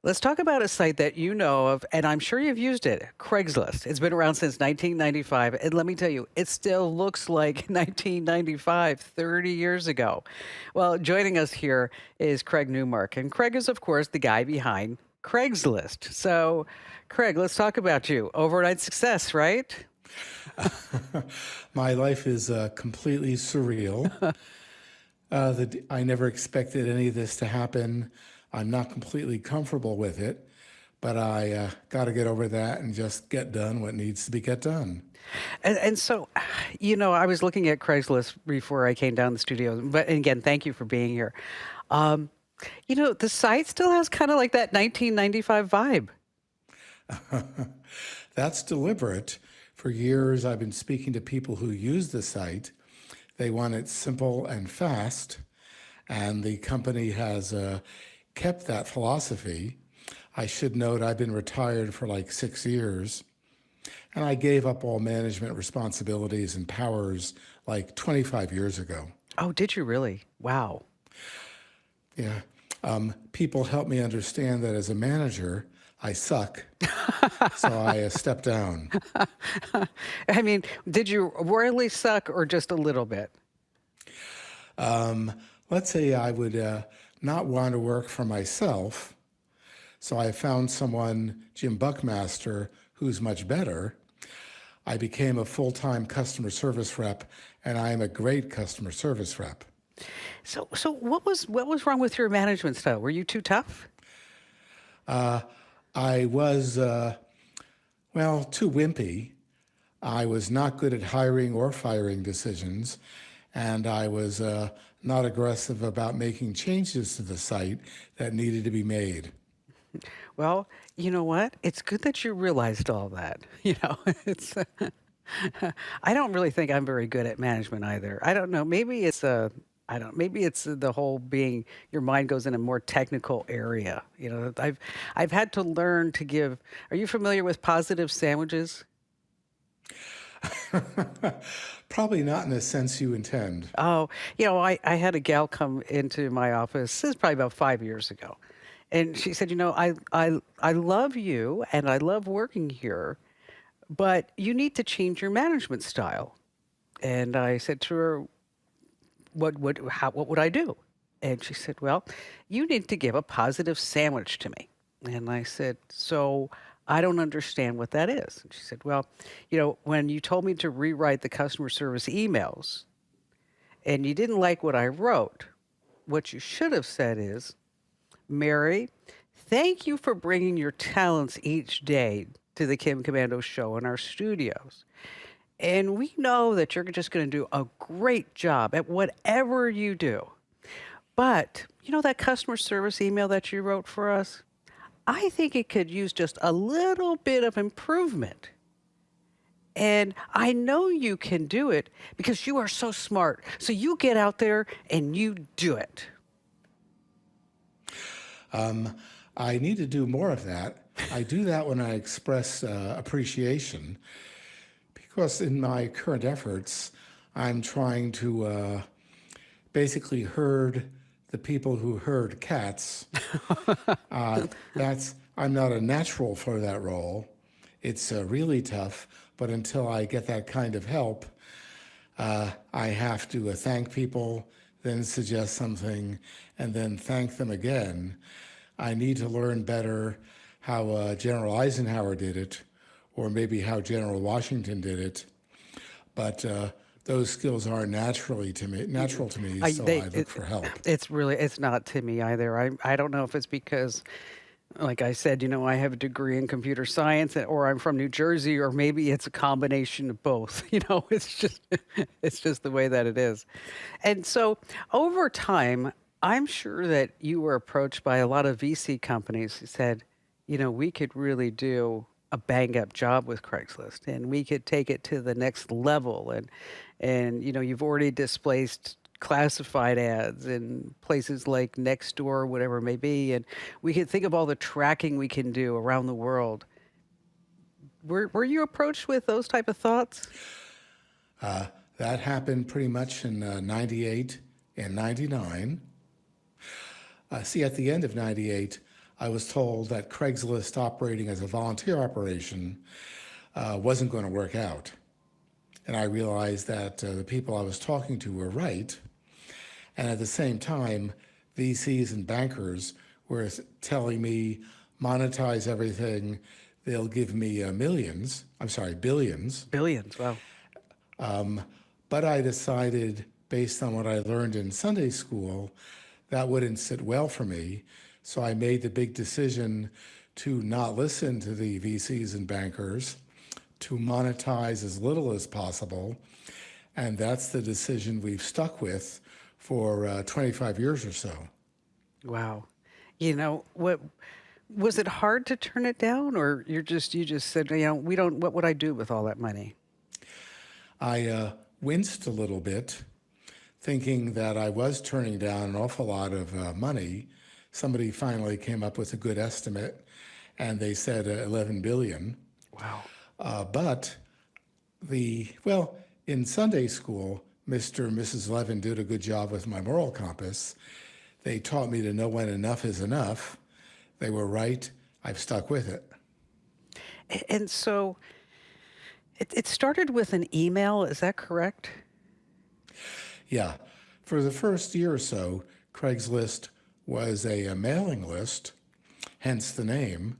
Let's talk about a site that you know of, and I'm sure you've used it, Craigslist. It's been around since 1995, and let me tell you, it still looks like 1995, 30 years ago. Well, joining us here is Craig Newmark, and Craig is, of course, the guy behind Craigslist. So, Craig, let's talk about you. Overnight success, right? My life is completely surreal. I never expected any of this to happen. I'm not completely comfortable with it, but I got to get over that and just get done what needs to be get done. And so, I was looking at Craigslist before I came down the studio, but and again, thank you for being here. Um, the site still has kind of like that 1995 vibe. That's deliberate. For years, I've been speaking to people who use the site. They want it simple and fast, and the company has kept that philosophy. I should note I've been retired for like 6 years, and I gave up all management responsibilities and powers like 25 years ago. Oh, did you really? Wow. Yeah. People help me understand that as a manager, I suck, so I step down. I mean, did you royally suck or just a little bit? Um, let's say I would not want to work for myself, so I found someone, Jim Buckmaster, who's much better. I became a full-time customer service rep, and I am a great customer service rep. So what was wrong with your management style? Were you too tough? Uh, I was, well, too wimpy. I was not good at hiring or firing decisions, and I was not aggressive about making changes to the site that needed to be made. Well, you know what? It's good that you realized all that. It's I don't really think I'm very good at management either. I don't know. Maybe it's a I don't maybe it's the whole being your mind goes in a more technical area. I've had to learn to give. Are you familiar with positive sandwiches? Probably not in the sense you intend. Oh, I had a gal come into my office, this is probably about 5 years ago. And she said, I love you and I love working here, but you need to change your management style. And I said to her, what would I do? And she said, well, you need to give a positive sandwich to me. And I said, so I don't understand what that is. And she said, well, when you told me to rewrite the customer service emails and you didn't like what I wrote, what you should have said is, Mary, thank you for bringing your talents each day to the Kim Commando show in our studios. And we know that you're just going to do a great job at whatever you do. But, that customer service email that you wrote for us? I think it could use just a little bit of improvement. And I know you can do it because you are so smart. So you get out there and you do it. Um, I need to do more of that. I do that when I express appreciation, because in my current efforts, I'm trying to basically herd the people who herd cats. That's I'm not a natural for that role. It's really tough, but until I get that kind of help, I have to thank people, then suggest something, and then thank them again. I need to learn better how General Eisenhower did it, or maybe how General Washington did it. But those skills are natural to me, I so they I look it, for help. it's not to me either. I don't know if it's because, like I said, I have a degree in computer science, or I'm from New Jersey, or maybe it's a combination of both. It's just it's just the way that it is. And so over time, I'm sure that you were approached by a lot of VC companies who said, we could really do a bang up job with Craigslist and we could take it to the next level. And you've already displaced classified ads in places like Nextdoor, whatever it may be. And we could think of all the tracking we can do around the world. Were you approached with those type of thoughts? Uh, that happened pretty much in 98 and 99. See, at the end of 98, I was told that Craigslist operating as a volunteer operation wasn't going to work out. And I realized that the people I was talking to were right. And at the same time, VCs and bankers were telling me, monetize everything, they'll give me millions, I'm sorry, billions. Billions. Wow. But I decided, based on what I learned in Sunday school, that wouldn't sit well for me. So I made the big decision to not listen to the VCs and bankers, to monetize as little as possible. And that's the decision we've stuck with for 25 years or so. Wow. What was it hard to turn it down, or you just said, we don't, what would I do with all that money? I winced a little bit, thinking that I was turning down an awful lot of money. Somebody finally came up with a good estimate, and they said 11 billion. Wow. But in Sunday school, Mr. and Mrs. Levin did a good job with my moral compass. They taught me to know when enough is enough. They were right. I've stuck with it. And so it started with an email, is that correct? Yeah. For the first year or so, Craigslist was a mailing list, hence the name.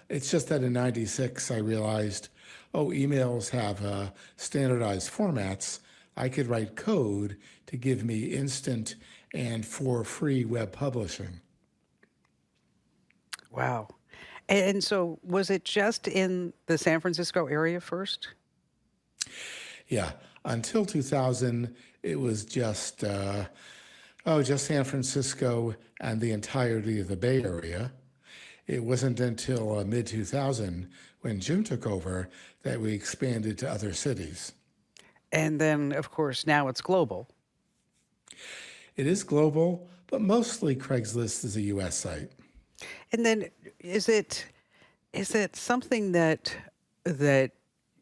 It's just that in '96, I realized, emails have standardized formats. I could write code to give me instant and for free web publishing. Wow. And so was it just in the San Francisco area first? Yeah, until 2000, it was just San Francisco and the entirety of the Bay Area. It wasn't until mid 2000 when Jim took over that we expanded to other cities. And then, of course, now it's global. It is global, but mostly Craigslist is a US site. And then is it something that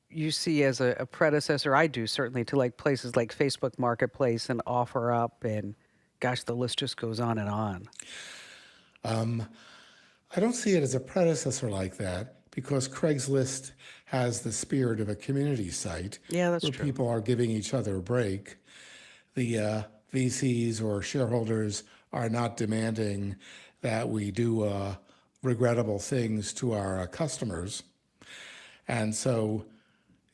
you see as a predecessor? I do, certainly, to like places like Facebook Marketplace and OfferUp, and gosh, the list just goes on and on. I don't see it as a predecessor like that because Craigslist has the spirit of a community site Yeah, that's where true. people are giving each other a break. The VCs or shareholders are not demanding that we do regrettable things to our customers. And so,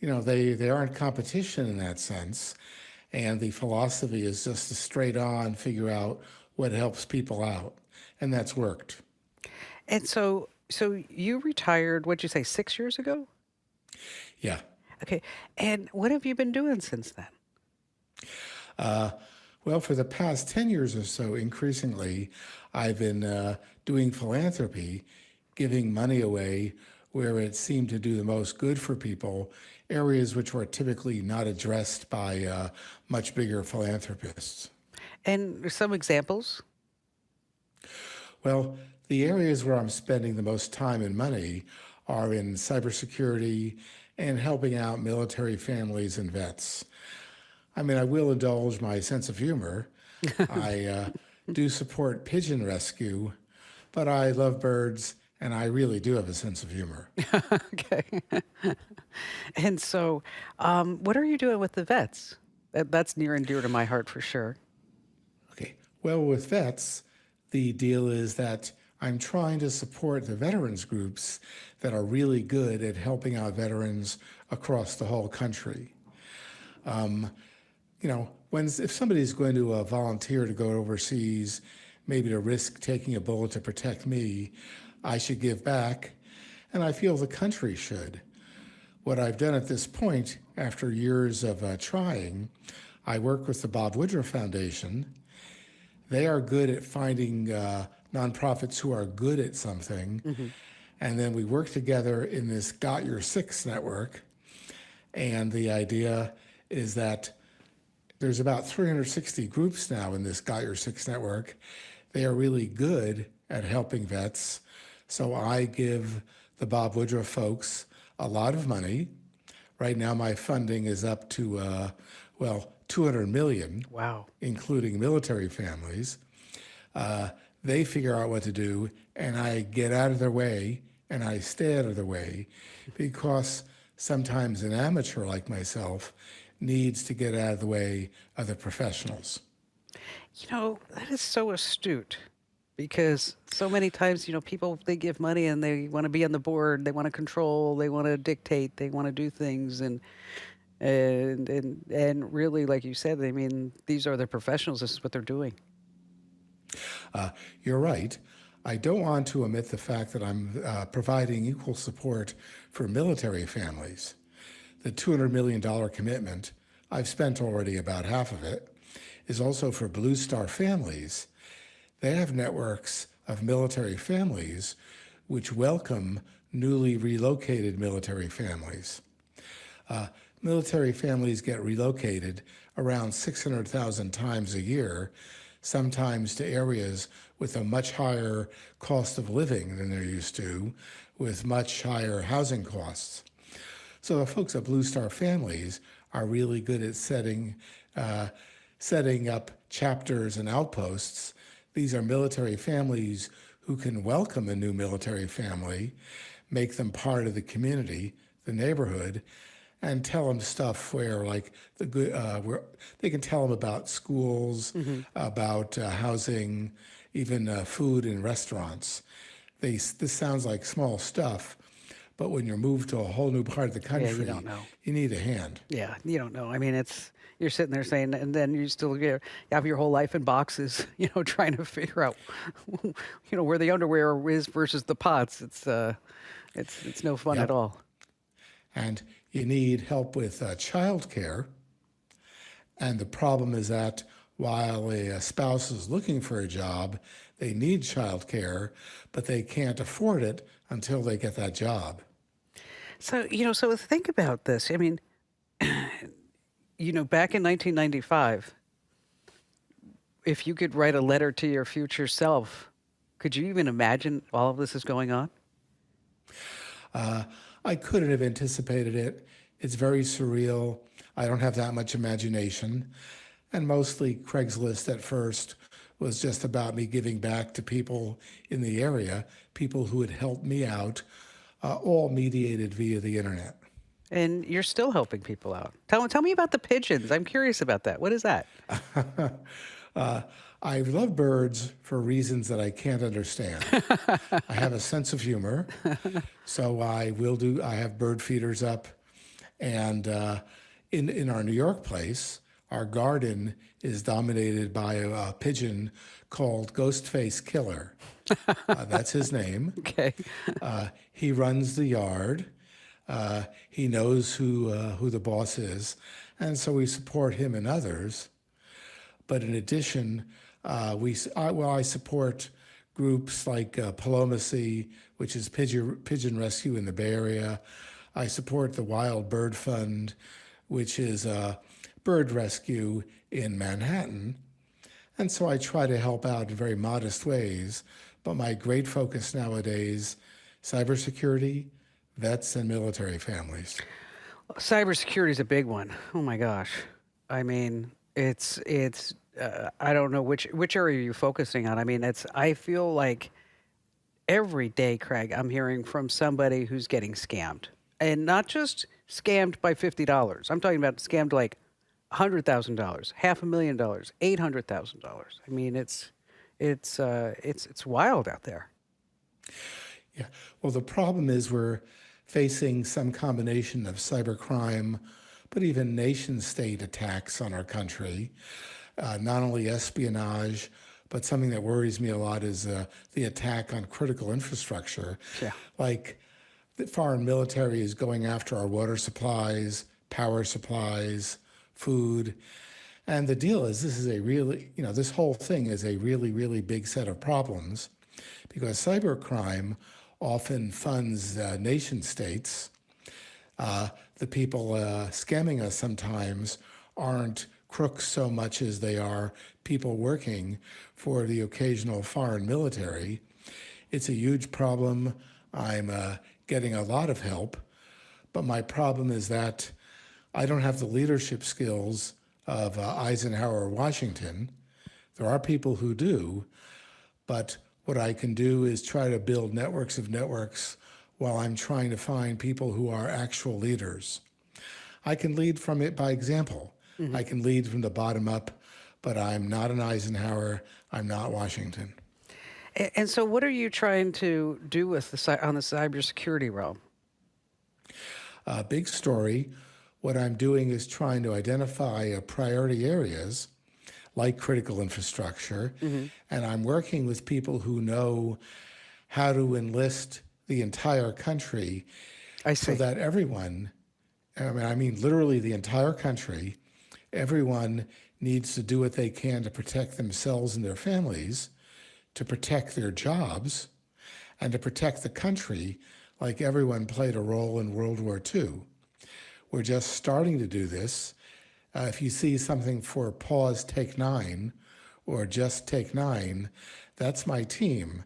they aren't competition in that sense. And the philosophy is just to straight on figure out what helps people out. And that's worked. And so you retired, what'd you say, 6 years ago? Yeah. Okay. And what have you been doing since then? Well, for the past 10 years or so, increasingly, I've been doing philanthropy, giving money away where it seemed to do the most good for people, areas which were typically not addressed by much bigger philanthropists. And some examples? Well, the areas where I'm spending the most time and money are in cybersecurity and helping out military families and vets. I mean, I will indulge my sense of humor. I do support pigeon rescue, but I love birds and I really do have a sense of humor. Okay. And so, what are you doing with the vets? That's near and dear to my heart for sure. Okay. Well, with vets, the deal is that I'm trying to support the veterans groups that are really good at helping out veterans across the whole country. If somebody's going to volunteer to go overseas, maybe to risk taking a bullet to protect me, I should give back, and I feel the country should. What I've done at this point, after years of trying, I work with the Bob Woodruff Foundation. They are good at finding nonprofits who are good at something, and then we work together in this Got Your Six network, and the idea is that there's about 360 groups now in this Got Your Six network. They are really good at helping vets. So I give the Bob Woodruff folks a lot of money. Right now, my funding is up to, 200 million, Wow. including military families. They figure out what to do, and I get out of their way and I stay out of their way because sometimes an amateur like myself needs to get out of the way of the professionals. That is so astute because so many times, people, they give money and they want to be on the board, they want to control, they want to dictate, they want to do things. And really, like you said, I mean, these are the professionals. This is what they're doing. You're right. I don't want to omit the fact that I'm providing equal support for military families. The $200 million commitment, I've spent already about half of it, is also for Blue Star families. They have networks of military families which welcome newly relocated military families. Military families get relocated around 600,000 times a year, sometimes to areas with a much higher cost of living than they're used to, with much higher housing costs. So the folks at Blue Star Families are really good at setting up chapters and outposts. These are military families who can welcome a new military family, make them part of the community, the neighborhood, and tell them stuff where, like, where they can tell them about schools, about housing, even food in restaurants. This sounds like small stuff, but when you're moved to a whole new part of the Yeah, you country, don't know. you need a hand. Yeah, you don't know. I mean, you're sitting there saying, and then you still have your whole life in boxes, trying to figure out, where the underwear is versus the pots. It's no fun at Yep. all. And you need help with childcare. And the problem is that while a spouse is looking for a job, they need childcare, but they can't afford it until they get that job. So think about this. I mean, back in 1995, if you could write a letter to your future self, could you even imagine all of this is going on? I couldn't have anticipated it. It's very surreal. I don't have that much imagination. And mostly Craigslist at first was just about me giving back to people in the area, people who had helped me out, all mediated via the internet. And you're still helping people out. Tell me about the pigeons. I'm curious about that. What is that? I love birds for reasons that I can't understand. I have a sense of humor, so I have bird feeders up, and in our New York place, our garden is dominated by a pigeon called Ghostface Killer. That's his name. Okay. He runs the yard. He knows who the boss is, and so we support him and others. But in addition, I support groups like Palomacy, which is pigeon rescue in the Bay Area. I support the Wild Bird Fund, which is bird rescue in Manhattan. And so I try to help out in very modest ways. But my great focus nowadays, cybersecurity, vets, and military families. Cybersecurity is a big one. Oh my gosh. I mean, it's I don't know which area are you focusing on. I mean, I feel like every day, Craig, I'm hearing from somebody who's getting scammed. And not just scammed by $50. I'm talking about scammed like $100,000, $500,000, $800,000. I mean, it's wild out there. Yeah. Well, the problem is we're facing some combination of cybercrime, but even nation state attacks on our country. Not only espionage, but something that worries me a lot is the attack on critical infrastructure. Yeah. Like the foreign military is going after our water supplies, power supplies, food. And the deal is this whole thing is a really, really big set of problems because cybercrime often funds nation states. The people scamming us sometimes aren't crooks so much as they are people working for the occasional foreign military. It's a huge problem. I'm getting a lot of help, but my problem is that I don't have the leadership skills of Eisenhower or Washington. There are people who do, But what I can do is try to build networks of networks while I'm trying to find people who are actual leaders. I can lead from it by example. Hmm. I can lead from the bottom up, but I'm not an Eisenhower. I'm not Washington. And so, what are you trying to do with on the cybersecurity realm? Big story. What I'm doing is trying to identify priority areas like critical infrastructure, Hmm. and I'm working with people who know how to enlist the entire country I so see. that everyone, I mean literally the entire country, everyone needs to do what they can to protect themselves and their families, to protect their jobs, and to protect the country like everyone played a role in World War II. We're just starting to do this. If you see something for Pause Take 9 or Just Take 9, that's my team.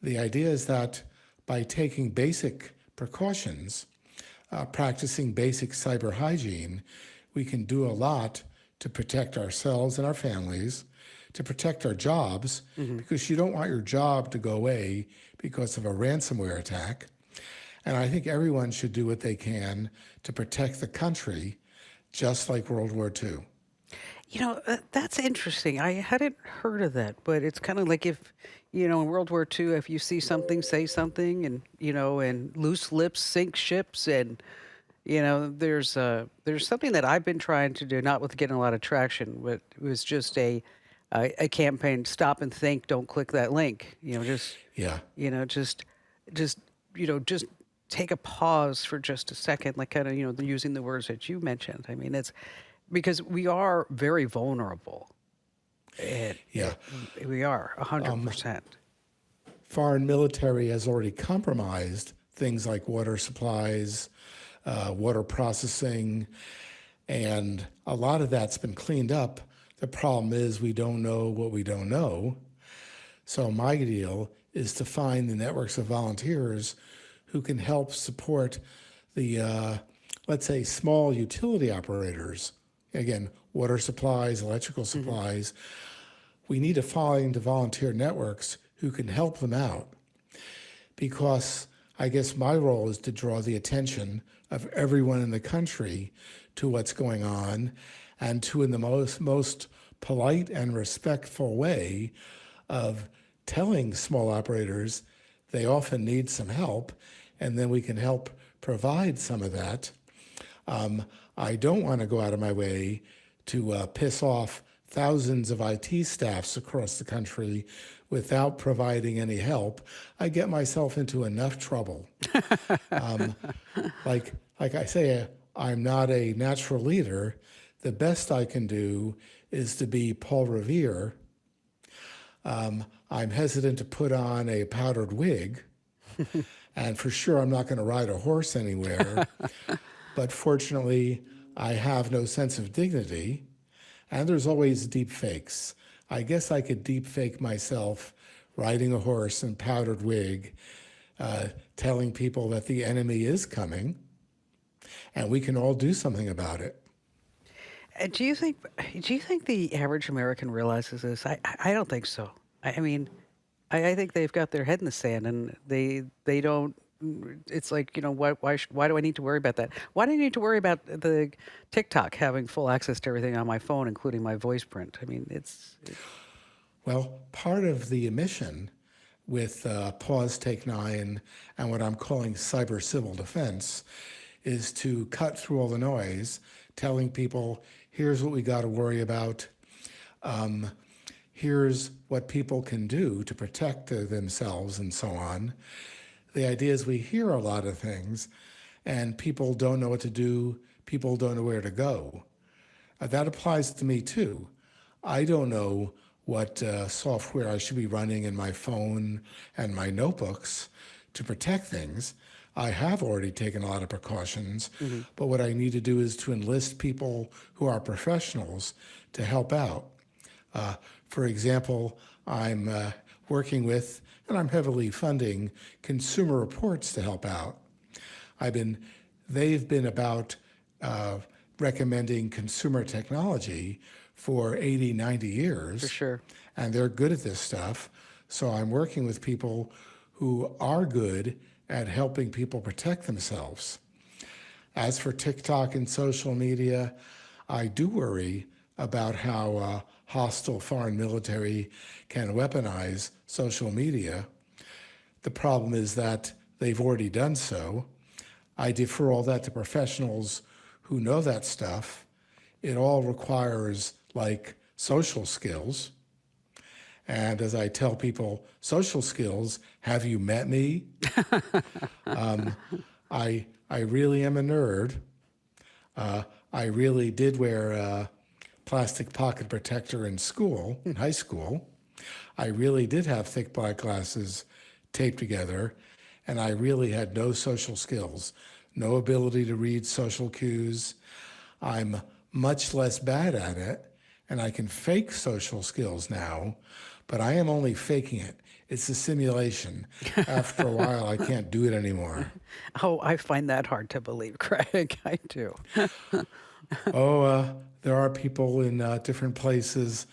The idea is that by taking basic precautions, practicing basic cyber hygiene, we can do a lot to protect ourselves and our families, to protect our jobs, Hmm. because you don't want your job to go away because of a ransomware attack. And I think everyone should do what they can to protect the country, just like World War II. That's interesting. I hadn't heard of that, but it's kind of like if, in World War II, if you see something, say something, and and loose lips sink ships, and there's something that I've been trying to do, not with getting a lot of traction, but it was just a campaign. Stop and think. Don't click that link. Yeah, You know, just, just, just take a pause for just a second, like kind of, using the words that you mentioned. I mean, it's because we are very vulnerable. yeah. We are Um, 100%. Foreign military has already compromised things like water supplies, water processing, and a lot of that's been cleaned up. The problem is we don't know what we don't know. So my deal is to find the networks of volunteers who can help support the, let's say, small utility operators. Again, water supplies, electrical Hmm. supplies. We need to find the volunteer networks who can help them out because I guess my role is to draw the attention of everyone in the country to what's going on and to, in the most polite and respectful way, of telling small operators they often need some help, and then we can help provide some of that. I don't want to go out of my way to piss off thousands of IT staffs across the country without providing any help. I get myself into enough trouble. Um, like I say, I'm not a natural leader. The best I can do is to be Paul Revere. I'm hesitant to put on a powdered wig, and for sure I'm not going to ride a horse anywhere. But fortunately, I have no sense of dignity, and there's always deep fakes. I guess I could deep fake myself riding a horse and powdered wig, telling people that the enemy is coming, and we can all do something about it. Do you think? Do you think the average American realizes this? I don't think so. I mean, I think they've got their head in the sand, and they don't. It's like why do I need to worry about that? Why do I need to worry about the TikTok having full access to everything on my phone, including my voice print? I mean, Well, part of the mission with Pause Take 9 and what I'm calling cyber civil defense is to cut through all the noise, telling people, here's what we got to worry about. Um, Here's what people can do to protect themselves and so on. The idea is we hear a lot of things and people don't know what to do, people don't know where to go. That applies to me too. I don't know what software I should be running in my phone and my notebooks to protect things. I have already taken a lot of precautions, Mhm. but what I need to do is to enlist people who are professionals to help out. Uh, for example, I'm working with, and I'm heavily funding, Consumer Reports to help out. I've been, they've been about uh, recommending consumer technology for 80, 90 For years, sure. and they're good at this stuff. So I'm working with people who are good at helping people protect themselves. As for TikTok and social media, I do worry about how hostile foreign military can weaponize social media. The problem is that they've already done so. I defer all that to professionals who know that stuff. It all requires like social skills. And as I tell people, social skills, have you met me? I really am a nerd. I really did wear a plastic pocket protector in school, in high school. I really did have thick black glasses taped together, and I really had no social skills, no ability to read social cues. I'm much less bad at it, and I can fake social skills now, but I am only faking it. It's a simulation. After a while, I can't do it anymore. Oh, I find that hard to believe, Craig. I do. Oh, there are people in different places,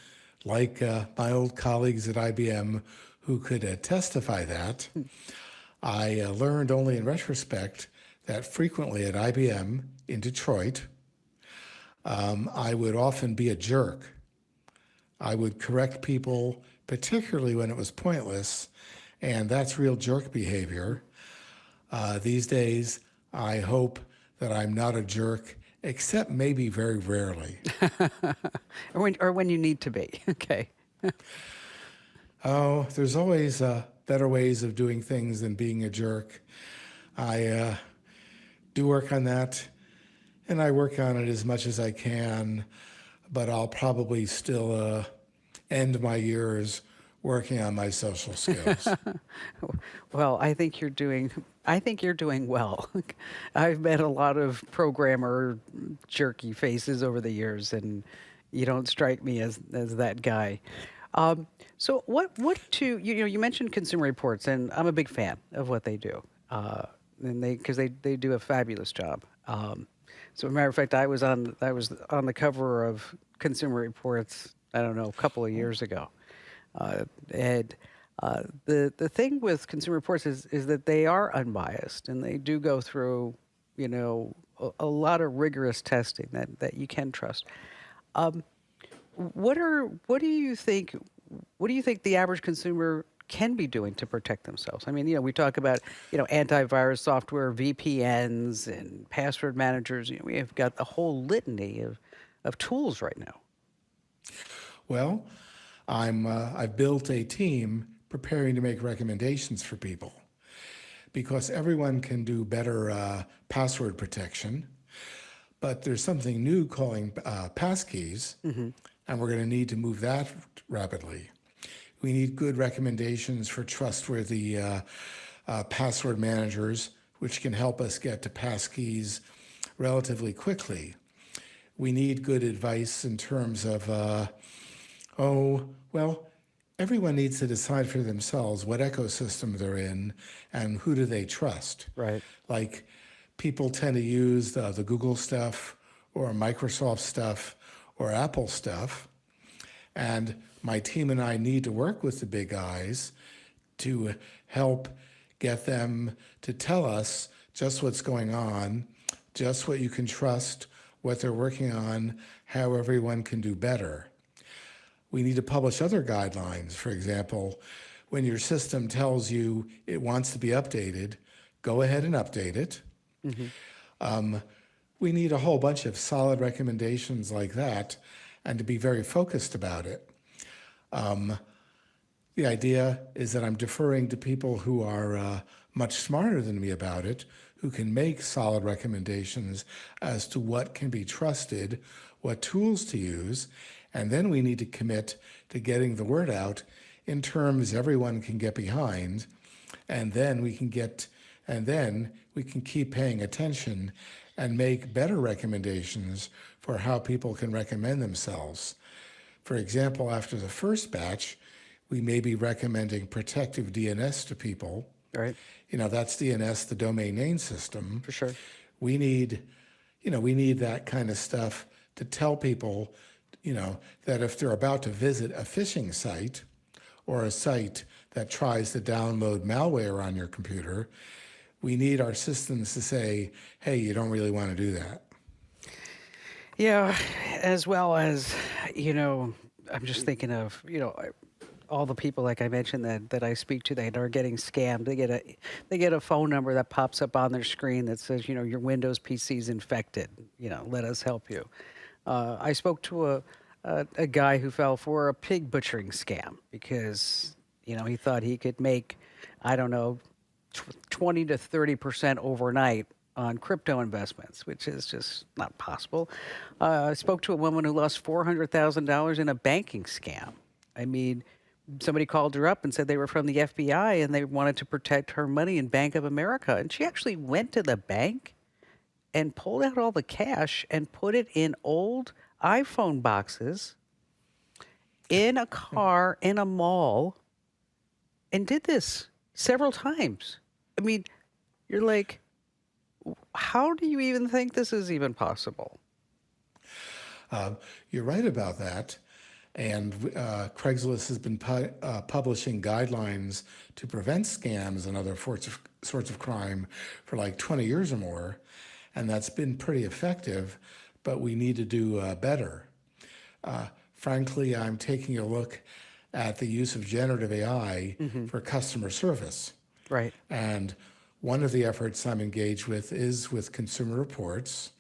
like my old colleagues at IBM, who could testify that. I learned only in retrospect that frequently at IBM in Detroit, I would often be a jerk. I would correct people, particularly when it was pointless, and that's real jerk behavior. These days, I hope that I'm not a jerk, except maybe very rarely. Or when you need to be. Okay. Oh, there's always better ways of doing things than being a jerk. I do work on that, and I work on it as much as I can, but I'll probably still end my years working on my social skills. Well, I think you're doing well. I've met a lot of programmer jerky faces over the years, and you don't strike me as that guy. So you mentioned Consumer Reports, and I'm a big fan of what they do, and they do a fabulous job. So, as a matter of fact, I was on the cover of Consumer Reports. I don't know, a couple of years ago. And the thing with Consumer Reports is that they are unbiased, and they do go through, a lot of rigorous testing that you can trust. Um, what do you think? What do you think the average consumer can be doing to protect themselves? I mean, we talk about antivirus software, VPNs, and password managers. We have got the whole litany of tools right now. Well, I've built a team preparing to make recommendations for people because everyone can do better password protection, but there's something new calling passkeys, and we're going to need to move that rapidly. We need good recommendations for trustworthy password managers, which can help us get to passkeys relatively quickly. We need good advice in terms of, everyone needs to decide for themselves what ecosystem they're in and who do they trust. Right. Like people tend to use the Google stuff or Microsoft stuff or Apple stuff. And my team and I need to work with the big guys to help get them to tell us just what's going on, just what you can trust, what they're working on, how everyone can do better. We need to publish other guidelines. For example, when your system tells you it wants to be updated, go ahead and update it. We need a whole bunch of solid recommendations like that and to be very focused about it. The idea is that I'm deferring to people who are much smarter than me about it, who can make solid recommendations as to what can be trusted, what tools to use, and then we need to commit to getting the word out in terms everyone can get behind, and then we can keep paying attention and make better recommendations for how people can recommend themselves. For example, after the first batch, we may be recommending protective DNS to people. Right. That's DNS, the domain name system. For sure. We need that kind of stuff to tell people, that if they're about to visit a phishing site or a site that tries to download malware on your computer, we need our systems to say, hey, you don't really want to do that. Yeah, as well as, you know, I'm just thinking of, all the people like I mentioned that I speak to that are getting scammed. They get a phone number that pops up on their screen that says, your Windows PC is infected. Let us help you. I spoke to a guy who fell for a pig butchering scam because he thought he could make, I don't know, 20 to 30% overnight on crypto investments, which is just not possible. I spoke to a woman who lost $400,000 in a banking scam. I mean, somebody called her up and said they were from the FBI and they wanted to protect her money in Bank of America. And she actually went to the bank and pulled out all the cash and put it in old iPhone boxes in a car in a mall and did this several times. I mean, you're like, how do you even think this is even possible? You're right about that. And Craigslist has been publishing guidelines to prevent scams and other sorts of crime for like 20 years or more. And that's been pretty effective, but we need to do better. Frankly, I'm taking a look at the use of generative AI for customer service. Right. And one of the efforts I'm engaged with is with Consumer Reports.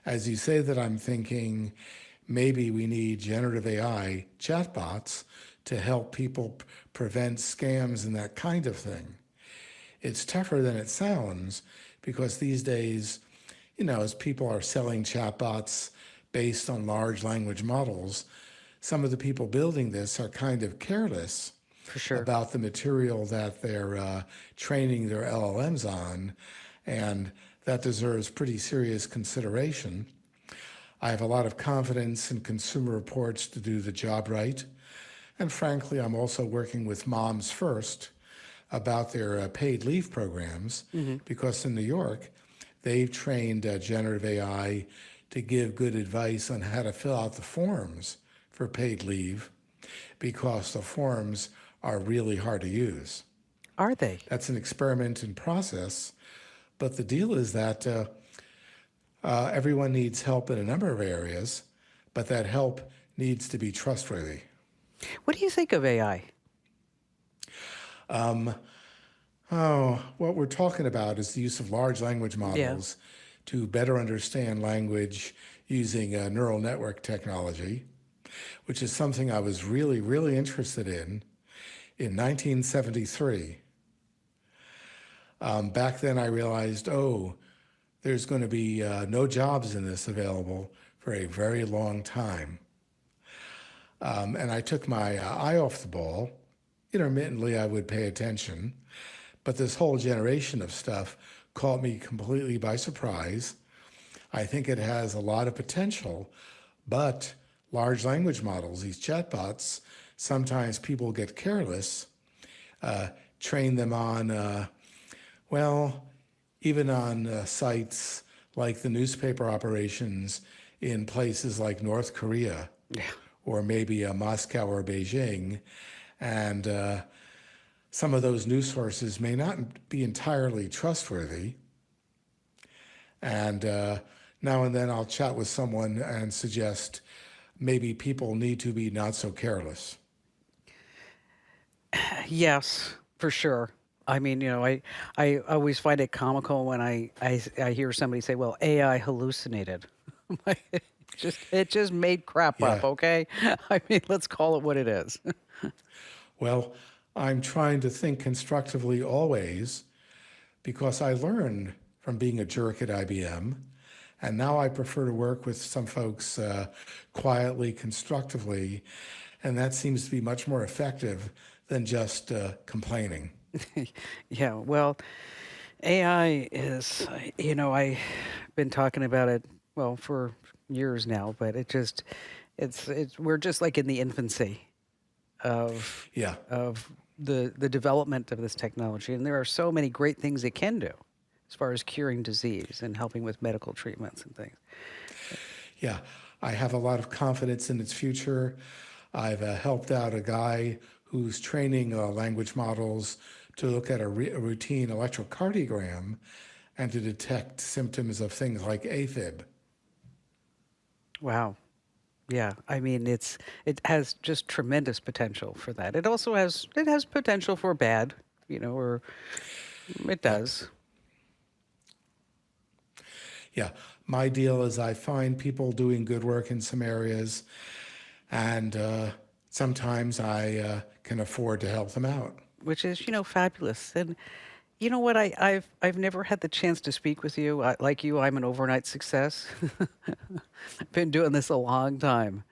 As you say that, I'm thinking maybe we need generative AI chatbots to help people prevent scams and that kind of thing. It's tougher than it sounds because these days, as people are selling chatbots based on large language models, some of the people building this are kind of careless For sure. about the material that they're training their LLMs on, and that deserves pretty serious consideration. I have a lot of confidence in Consumer Reports to do the job right, and frankly, I'm also working with Moms First about their paid leave programs, because in New York, they've trained generative AI to give good advice on how to fill out the forms for paid leave, because the forms are really hard to use. Are they? That's an experiment in process, but the deal is that everyone needs help in a number of areas, but that help needs to be trustworthy. What do you think of AI? Oh, what we're talking about is the use of large language Yeah. models to better understand language using neural network technology, which is something I was really, really interested in 1973. Back then, I realized, there's going to be no jobs in this available for a very long time. And I took my eye off the ball. Intermittently, I would pay attention, but this whole generation of stuff caught me completely by surprise. I think it has a lot of potential, but large language models, these chatbots, sometimes people get careless, train them on, even on sites like the newspaper operations in places like North Korea, Yeah. or maybe Moscow or Beijing. And some of those news sources may not be entirely trustworthy. And now and then I'll chat with someone and suggest maybe people need to be not so careless. Yes, for sure. I mean, I always find it comical when I hear somebody say, "Well, AI hallucinated." I'm like, it just made crap up, Yeah, okay? I mean, let's call it what it is. well, I'm trying to think constructively always because I learned from being a jerk at IBM. And now I prefer to work with some folks quietly, constructively, and that seems to be much more effective than just complaining. Yeah, well, AI is, I've been talking about it, well, for years now, but we're just like in the infancy of Yeah, of the development of this technology, and there are so many great things it can do as far as curing disease and helping with medical treatments and things. yeah. I have a lot of confidence in its future. I've helped out a guy who's training language models to look at a routine electrocardiogram and to detect symptoms of things like AFib. Wow. Yeah. I mean, it has just tremendous potential for that. It has potential for bad, or it Yeah. does. Yeah. My deal is I find people doing good work in some areas, and sometimes I can afford to help them out. Which is, fabulous. And you know what? I've never had the chance to speak with you. Like you, I'm an overnight success. I've been doing this a long time,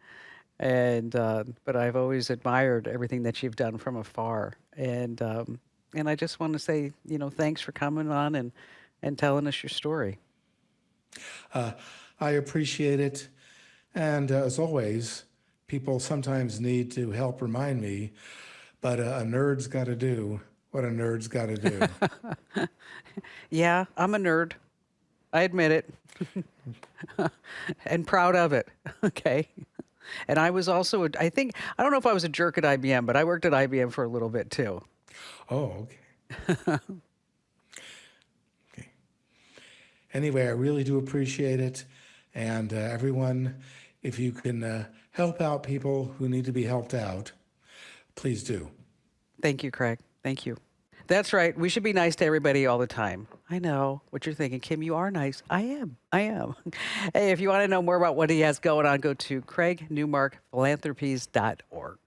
and but I've always admired everything that you've done from afar. And I just want to say, thanks for coming on and telling us your story. I appreciate it. And as always, people sometimes need to help remind me, but a nerd's got to do what a nerd's got to do. Yeah, I'm a nerd. I admit it, and proud of it. Okay. And I was also, I don't know if I was a jerk at IBM, but I worked at IBM for a little bit too. Oh, okay. Okay. Anyway, I really do appreciate it. And everyone, if you can help out people who need to be helped out, please do. Thank you, Craig. Thank you. That's right. We should be nice to everybody all the time. I know what you're thinking. Kim, you are nice. I am. I am. Hey, if you want to know more about what he has going on, go to craignewmarkphilanthropies.org.